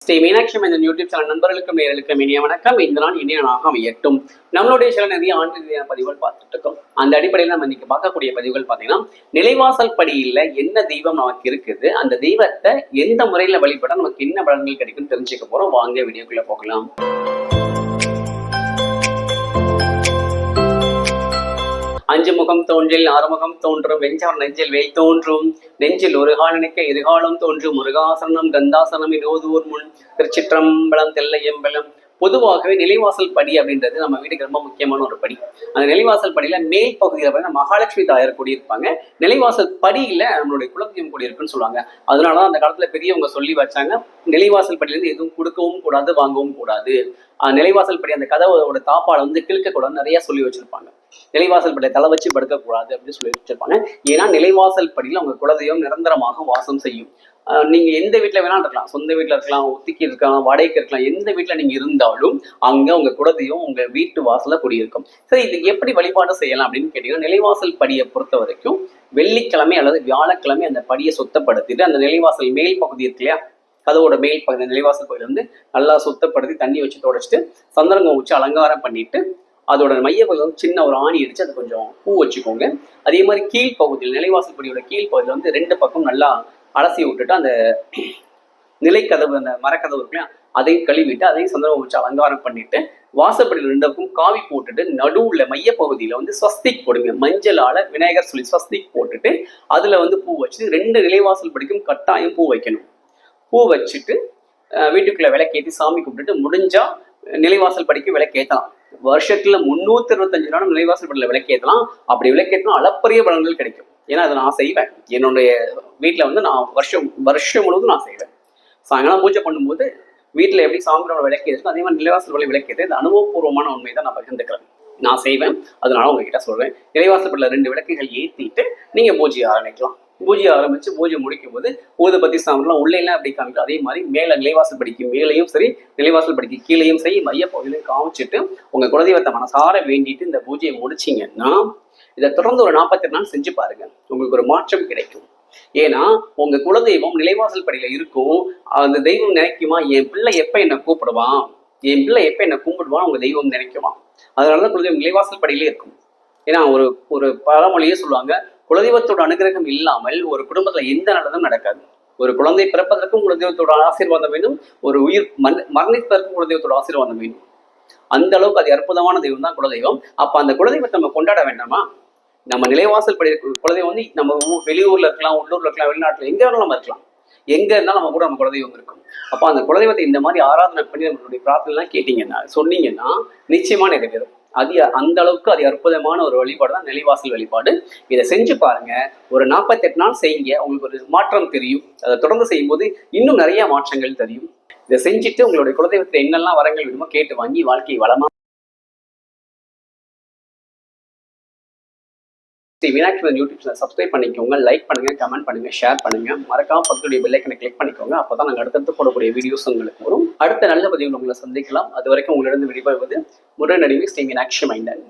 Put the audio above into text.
ஸ்ரீ மீனாட்சி இந்த YouTube channel நண்பர்களுக்கும் நேர்களுக்கும் இனிய வணக்கம். இந்த நாள் இனிய நாளாக அமையட்டும். நம்மளுடைய சில நிறைய ஆண்டு ரீதியான பதிவுகள் பார்த்துட்டு இருக்கோம். அந்த அடிப்படையில் நம்ம இன்னைக்கு பார்க்கக்கூடிய பதிவுகள் பார்த்தீங்கன்னா, நிலைவாசல் படியில் என்ன தெய்வம் நமக்கு இருக்குது, அந்த தெய்வத்தை எந்த முறையில் வழிபட நமக்கு என்ன பலன்கள் கிடைக்கும் தெரிஞ்சுக்க போறோம். வாங்க வீடியோக்குள்ள போகலாம். அஞ்சு முகம் தோன்றில் ஆறுமுகம் தோன்றும், வெஞ்சவர் நெஞ்சில் வேல் தோன்றும், நெஞ்சில் ஒரு கால் நினைக்க எதிர்காலம் தோன்றும், முருகாசனம் கந்தாசனம் இருபது முன், திருச்சிற்றம்பலம் தெல்லையம்பலம். பொதுவாகவே நிலைவாசல் படி அப்படின்றது நம்ம வீட்டுக்கு ரொம்ப முக்கியமான ஒரு படி. அந்த நிலைவாசல் படியில மேல் பகுதியில் மகாலட்சுமி தாயார் கூடியிருப்பாங்க. நிலைவாசல் படியில நம்மளுடைய குலதெய்வம் கூடியிருக்குன்னு சொல்லுவாங்க. அதனாலதான் அந்த காலத்துல பெரியவங்க சொல்லி வச்சாங்க, நிலைவாசல் படியிலிருந்து எதுவும் கொடுக்கவும் கூடாது, வாங்கவும் கூடாது. நிலைவாசல் படி அந்த கதவோட தாப்பால கிழக்க கூடாது நிறைய சொல்லி வச்சிருப்பாங்க. நிலைவாசல் படியை தலை வச்சு படுக்கக்கூடாது அப்படின்னு சொல்லி வச்சிருப்பாங்க. ஏன்னா நிலைவாசல் படியில உங்க குலதெய்வம் நிரந்தரமாக வாசம் செய்யும். நீங்க எந்த வீட்டுல வேணாலும் இருக்கலாம், சொந்த வீட்டுல இருக்கலாம், ஒத்திக்கி இருக்கலாம், வாடகைக்கு இருக்கலாம், எந்த வீட்டுல நீங்க இருந்தாலும் அங்க உங்க குலதெய்வம் உங்க வீட்டு வாசல்ல குடியிருக்கும். சரி, இது எப்படி வழிபாடு செய்யலாம் அப்படின்னு கேட்டீங்கன்னா, நிலைவாசல் படியை பொறுத்த வரைக்கும் வெள்ளிக்கிழமை அல்லது வியாழக்கிழமை அந்த படியை சுத்தப்படுத்திட்டு அந்த நிலைவாசல் மேல் பகுதி இருக்கு இல்லையா, கதவோட மேல் பகுதி நிலைவாசல் பகுதியில நல்லா சுத்தப்படுத்தி தண்ணி வச்சு தொடச்சிட்டு சந்திரங்கம் வச்சு அலங்காரம் பண்ணிட்டு அதோட மையப்பகுதியில் சின்ன ஒரு ஆணி அடிச்சு அது கொஞ்சம் பூ வச்சுக்கோங்க. அதே மாதிரி கீழ்ப்பகுதியில் நிலைவாசல் படியோட கீழ்ப்பகுதியில் ரெண்டு பக்கம் நல்லா அலசி விட்டுட்டு அந்த நிலைக்கதவு அந்த மரக்கதவு இருக்குல்லையா, அதையும் கழுவிட்டு அதையும் சந்திரகம் வச்சு அலங்காரம் பண்ணிட்டு வாசப்படியில் ரெண்டு பக்கம் காவி போட்டுட்டு நடுவுல மையப்பகுதியில ஸ்வஸ்திக் போடுங்க. மஞ்சளால விநாயகர் சொல்லி ஸ்வஸ்திக் போட்டுட்டு அதுல பூ வச்சுட்டு ரெண்டு நிலைவாசல் படிக்கும் கட்டாயம் பூ வைக்கணும். பூ வச்சுட்டு வீட்டுக்குள்ள விளக்கேற்றி சாமி கும்பிட்டுட்டு முடிஞ்சா நிலைவாசல் படிக்க விளக்கேற்றலாம். வருஷத்துல 365 நாளும் நிலைவாசல் படியில விளக்கேற்றலாம். அப்படி விளக்கேற்றினா அளப்பரிய பலன்கள் கிடைக்கும். ஏன்னா அதை நான் செய்வேன். என்னுடைய வீட்டுல நான் வருஷம் முழுவதும் நான் செய்வேன். சாயங்காலம் பூஜை பண்ணும்போது வீட்டுல எப்படி சாமியோட விளக்கேற்று அதே மாதிரி நிலைவாசல் வழி விளக்கேற்று இந்த அனுபவபூர்வமான உண்மை தான் நான் பகிர்ந்துக்கிறேன். நான் செய்வேன், அதனால உங்ககிட்ட சொல்றேன். நிலைவாசல் படியில 2 விளக்குகள் ஏற்றிட்டு நீங்க பூஜையை ஆரம்பிக்கலாம். பூஜையை ஆரம்பிச்சு பூஜை முடிக்கும் போது ஊதுபத்தி சாம்பிடலாம் உள்ளேலாம் அப்படி காமிக்கும். அதே மாதிரி மேல நிலைவாசல் படிக்கு மேலையும் சரி, நிலைவாசல் படிக்கு கீழையும் சரி, மையப்பகுதியிலையும் காமிச்சிட்டு உங்க குலதெய்வத்தை மனசார வேண்டிட்டு இந்த பூஜையை முடிச்சிங்கன்னா இதை தொடர்ந்து ஒரு 48 நாள் செஞ்சு பாருங்க. உங்களுக்கு ஒரு மாற்றம் கிடைக்கும். ஏன்னா உங்க குலதெய்வம் நிலைவாசல் படியில இருக்கும். அந்த தெய்வம் நினைக்குமா, என் பிள்ளை எப்ப என்னை கூப்பிடுவான், என் பிள்ளை எப்ப என்னை கும்பிடுவான் உங்க தெய்வம் நினைக்குமா. அதனாலதான் குலதெய்வம் நிலைவாசல் படியிலே இருக்கும். ஏன்னா ஒரு பழமொழியே சொல்லுவாங்க, குலதெய்வத்தோட அனுகிரகம் இல்லாமல் ஒரு குடும்பத்துல எந்த நல்லதும் நடக்காது. ஒரு குழந்தை பிறப்பதற்கும் குலதெய்வத்தோட ஆசீர்வாதம் வேணும், ஒரு உயிர் மரணிப்பதற்கும் குலதெய்வத்தோட ஆசீர்வாதம் வேணும். அந்த அளவுக்கு அது அற்புதமான தெய்வம் தான் குலதெய்வம். அப்ப அந்த குலதெய்வத்தை நம்ம கொண்டாட வேண்டாமா? நம்ம நிலைவாசல் படி குலதெய்வம் நம்ம வெளியூர்ல இருக்கலாம், உள்ளூர்ல இருக்கலாம், வெளிநாட்டுல எங்க வேணாலும் நம்ம இருக்கலாம். எங்க இருந்தாலும் நம்ம கூட நம்ம குலதெய்வம் இருக்கும். அப்ப அந்த குலதெய்வத்தை இந்த மாதிரி ஆராதனை பண்ணி நம்மளுடைய பிரார்த்தனை எல்லாம் கேட்டீங்கன்னா சொன்னீங்கன்னா நிச்சயமா நிறைவேறும். அந்த அளவுக்கு அது அற்புதமான ஒரு வழிபாடு தான் நிலைவாசல் வழிபாடு. இதை செஞ்சு பாருங்க. ஒரு 48 நாள் செய்யுங்க, உங்களுக்கு ஒரு மாற்றம் தெரியும். அதை தொடர்ந்து செய்யும் போது இன்னும் நிறைய மாற்றங்கள் தெரியும். இதை செஞ்சுட்டு உங்களுடைய குலதெய்வத்தில் என்னெல்லாம் வரங்கள் வேணுமோ கேட்டு வாங்கி வாழ்க்கையை வளமா மீனாட்சி யூடியூப் சேனல் சப்ஸ்கிரைப் பண்ணிக்கோங்க, லைக் பண்ணுங்க, கமெண்ட் பண்ணுங்க, ஷேர் பண்ணுங்க. மறக்காம பக்கத்துடைய பெல் ஐக்கனை கிளிக் பண்ணிக்கோங்க. அப்பதான் நாங்கள் அடுத்தடுத்து போடக்கூடிய வீடியோஸ் உங்களுக்கு வரும். அடுத்த நல்ல பதிவில் உங்களை சந்திக்கலாம். அது வரைக்கும் உங்களிடம் விடைபெறுவது முருகனடிமை ஸ்ரீ மீனாட்சி மைந்தன்.